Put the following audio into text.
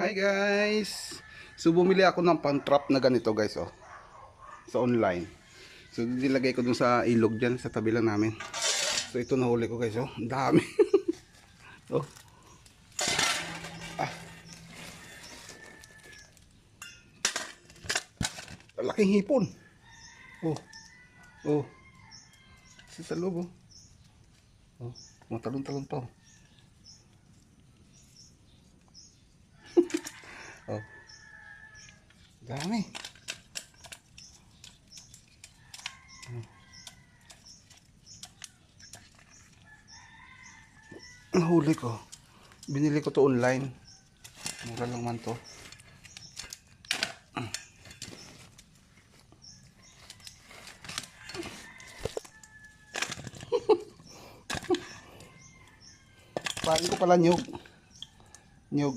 Hi guys! So bumili ako ng pang-trap na ganito guys oh. Sa online. So nilagay ko dun sa ilog dyan sa tabi lang namin. So ito nahuli ko guys oh. Ang dami. Oh. Ah. Laking hipon. Oh. Oh. Sa loob oh. Oh. Matalon-talon pa oh. Oh. Dami. Nahuli ko. Binili ko to online. Mura lang man to. Pain ko pala nyug. Nyug.